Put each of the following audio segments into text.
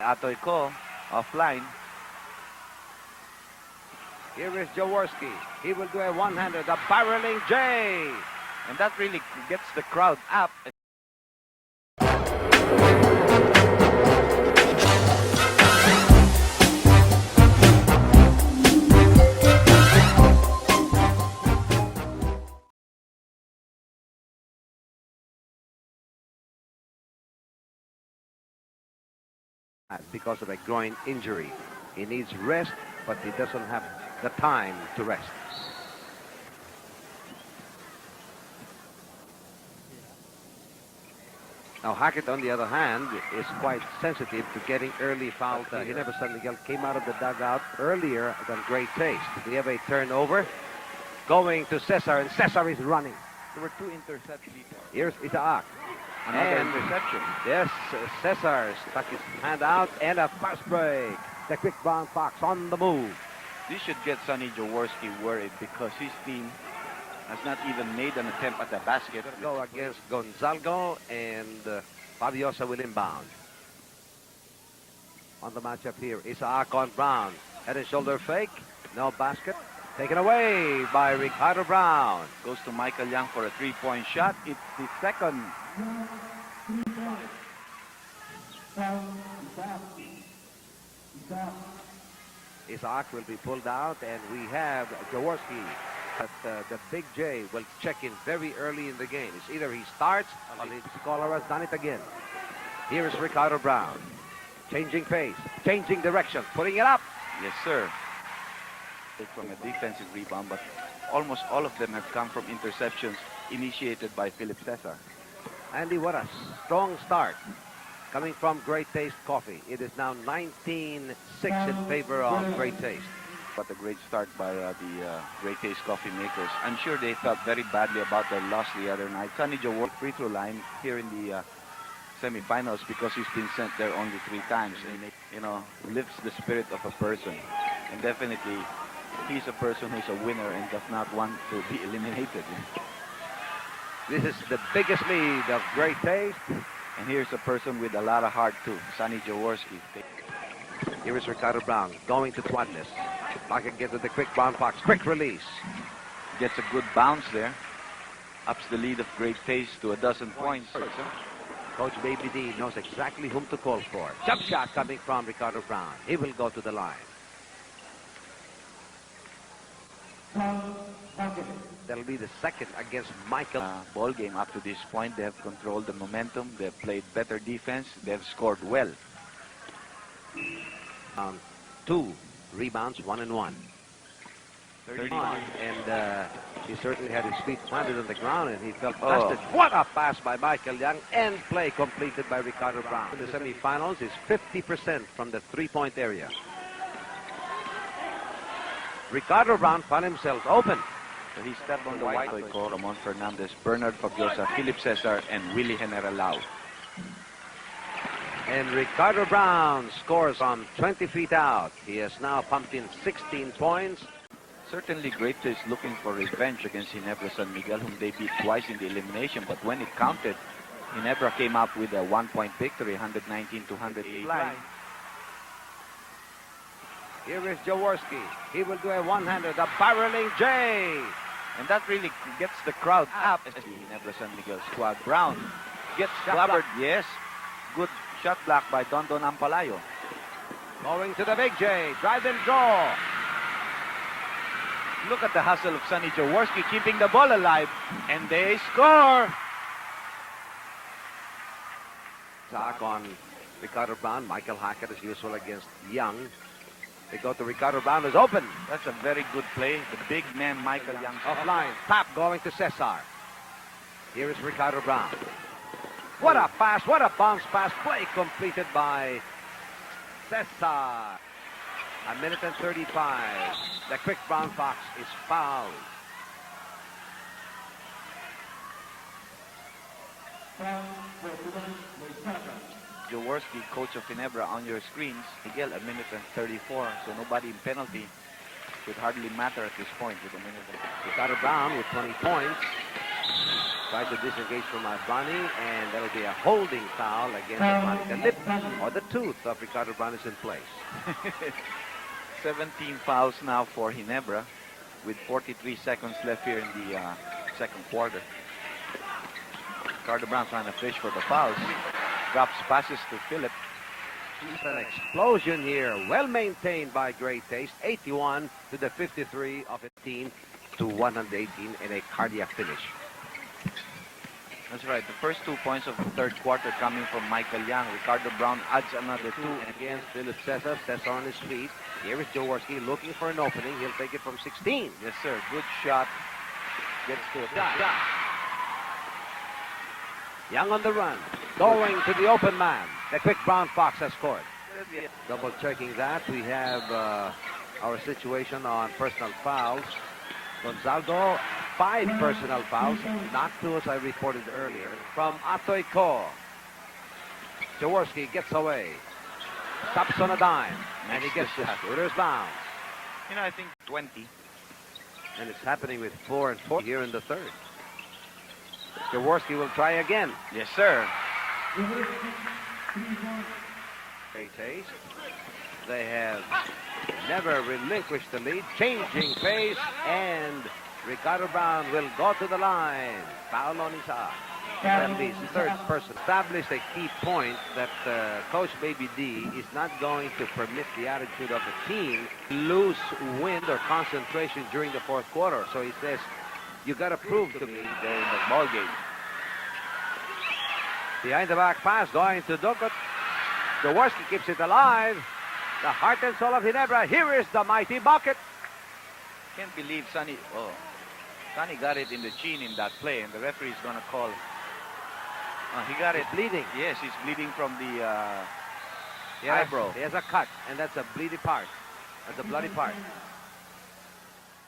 Atoy ko, offline. Here is Jaworski. He will do a one-hander, the barreling J. And that really gets the crowd up. Because of a groin injury. He needs rest, but he doesn't have the time to rest. Now Hackett, on the other hand, is quite sensitive to getting early fouled. Ginebra San Miguel came out of the dugout earlier than Great Taste. We have a turnover going to Cesar, and Cesar is running. There were 2 interceptions. Here's Isaac. Another interception. Yes, Cesar stuck his hand out and a fast break. The quick brown fox on the move. This should get Sonny Jaworski worried because his team has not even made an attempt at the basket. Go against Gonzalgo, and Fabiosa will inbound. On the matchup here, Isaac on Brown. Head and shoulder fake. No basket. Taken away by Ricardo Brown. Goes to Michael Young for a 3-point shot. It's the second. Isaac will be pulled out, and we have Jaworski. But the Big J will check in very early in the game. It's either he starts or the caller has done it again. Here is Ricardo Brown. Changing pace, changing direction, putting it up. Yes, sir. From a defensive rebound, but almost all of them have come from interceptions initiated by Philip Cesar. Andy, what a strong start coming from Great Taste Coffee. It is now 19-6 in favor of Great Taste. But a great start by the Great Taste Coffee makers. I'm sure they felt very badly about their loss the other night. Sonny Jaworski free throw line here in the semifinals because he's been sent there only 3 times, and you know, lifts the spirit of a person. And definitely, he's a person who's a winner and does not want to be eliminated. This is the biggest lead of Great Taste. And here's a person with a lot of heart too, Sonny Jaworski. Here is Ricardo Brown going to Tuadles. Back again to the quick brown fox. Quick release. Gets a good bounce there. Ups the lead of Great Taste to 12 points. Coach Baby D knows exactly whom to call for. Jump shot coming from Ricardo Brown. He will go to the line. That'll be the second against Michael. Ball game up to this point. They have controlled the momentum. They have played better defense. They have scored well. 2 rebounds, 1 and 1. 31. And he certainly had his feet planted on the ground, and he felt busted. What a pass by Michael Young, and play completed by Ricardo Brown. In the semifinals is 50% from the 3-point area. Ricardo Brown found himself open. So he stepped on the white call. Ramon Fernandez, Bernard Fabiosa, Philip Cesar, and Willie Generalao. And Ricardo Brown scores on 20 feet out. He has now pumped in 16 points. Certainly Great Taste looking for revenge against Ginebra San Miguel, whom they beat twice in the elimination. But when it counted, Ginebra came up with a 1-point victory, 119-108. Here is Jaworski. He will do a one-hander, the barreling J. And that really gets the crowd up. Ginebra San Miguel squad. Brown gets clobbered. Yes. Good shot block by Don Ampalayo. Going to the Big J. Drive and draw. Look at the hustle of Sonny Jaworski keeping the ball alive. And they score. Attack on Ricardo Brown. Michael Hackett as usual against Young. They go to Ricardo Brown, is open. That's a very good play. The big man, Michael Young. Offline. Tap going to Cesar. Here is Ricardo Brown. What a pass. What a bounce pass. Play completed by Cesar. 1:35. The quick brown fox is fouled. Jaworski, coach of Ginebra, on your screens. Miguel, 1:34, so nobody in penalty. Would hardly matter at this point with a minute. Ricardo Brown with 20 points. Try to disengage from Albani, and that'll be a holding foul against Albani. The lip or the tooth of Ricardo Brown is in place. 17 fouls now for Ginebra with 43 seconds left here in the second quarter. Ricardo Brown trying to fish for the fouls. Drops passes to Philip. It's an explosion here. Well maintained by Great Taste. 81 to the 53 of 15 to 118 in a cardiac finish. That's right. The first 2 points of the third quarter coming from Michael Young. Ricardo Brown adds another 2. And against Philip Cesar. Cesar on his feet. Here is Jaworski looking for an opening. He'll take it from 16. Yes, sir. Good shot. Gets to a Shot. Young on the run. Going to the open man. The quick Brown Fox has scored. Double checking that. We have our situation on personal fouls. Gonzaldo, 5 personal fouls. Not 2 as I reported earlier. From Atoy Ko. Jaworski gets away. Stops on a dime. And he gets the shooter's bounce. You know, I think 20. And it's happening with 4 and 4 here in the third. Jaworski will try again. Yes, sir. Great Taste. They have never relinquished the lead. Changing pace, and Ricardo Brown will go to the line. Foul on his eye. At least third person established a key point that Coach Baby D is not going to permit the attitude of the team lose wind or concentration during the fourth quarter. So he says, you got to prove to me They're in the ball game. behind the back pass going to Dukot. Jaworski keeps it alive. The heart and soul of Ginebra. Here is the mighty bucket. Can't believe Sonny got it in the chin in that play, and the referee is going to call. He got it. Bleeding. Yes, he's bleeding from the Yes, eyebrow. There's a cut, and that's a bleeding part. That's a bloody part.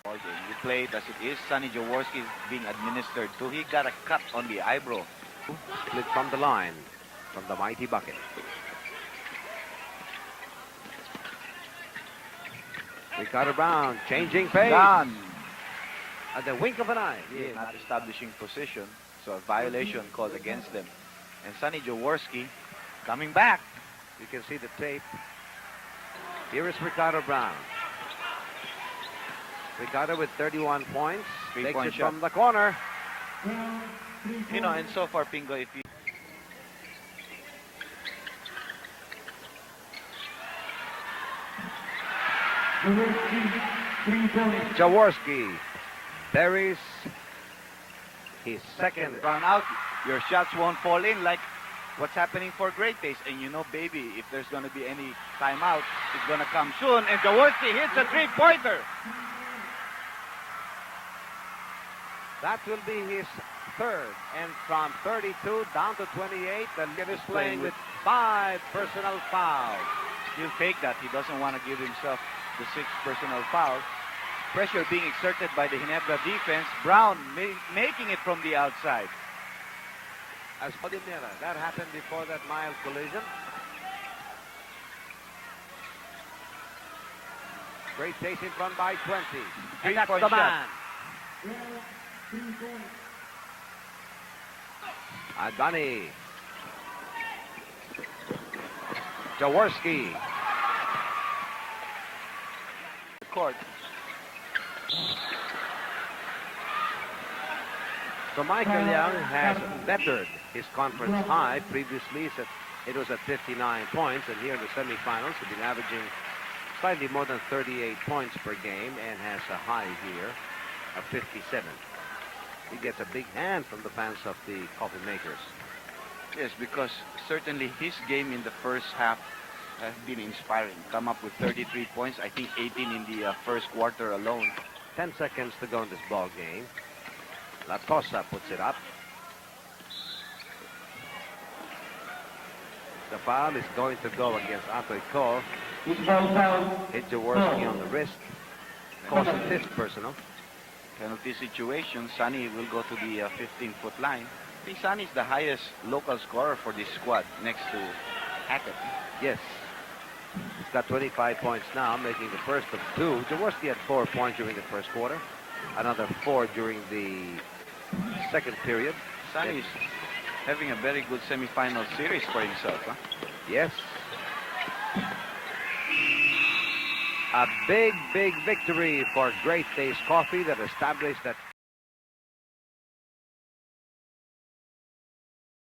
Ball game. You play it as it is. Sonny Jaworski is being administered to. He got a cut on the eyebrow. Split from the line, from the mighty bucket. Ricardo Brown changing pace. Done. At the wink of an eye. Yeah, not establishing position. So a violation called against them. And Sonny Jaworski coming back. You can see the tape. Here is Ricardo Brown. Ricardo with 31 points. Takes Three-point it shot. from the corner. You know, and so far, Pingo, if you Jaworski buries his second. run out, your shots won't fall in like what's happening for Great Taste. And you know, baby, if there's going to be any timeout, it's going to come soon. And Jaworski hits a three-pointer. That will be his third. And from 32 down to 28, the lead is playing with 5 personal fouls. He'll take that. He doesn't want to give himself the 6th personal foul. Pressure being exerted by the Ginebra defense. Brown making it from the outside. As that happened before that mild collision. Great Taste in front by 20. And that's Three-point the shot. man. Advani. Jaworski. The court. So Michael Young has bettered his conference high. Previously, it was at 59 points, and here in the semifinals, he's been averaging slightly more than 38 points per game and has a high here of 57. He gets a big hand from the fans of the coffee makers. Yes, because certainly his game in the first half has been inspiring. Come up with 33 points, I think 18 in the first quarter alone. 10 seconds to go in this ball game. La Tosa puts it up. The foul is going to go against Atoy Ko. Hit Jaworski on the wrist. Calls a 5th personal. Penalty situation, Sonny will go to the 15-foot line. I think Sonny's the highest local scorer for this squad next to Hackett. Yes. He's got 25 points now, making the first of 2. Jaworski had 4 points during the first quarter. Another 4 during the second period. Sunny is having a very good semifinal series for himself. Huh? Yes. A big, big victory for Great Taste Coffee that established that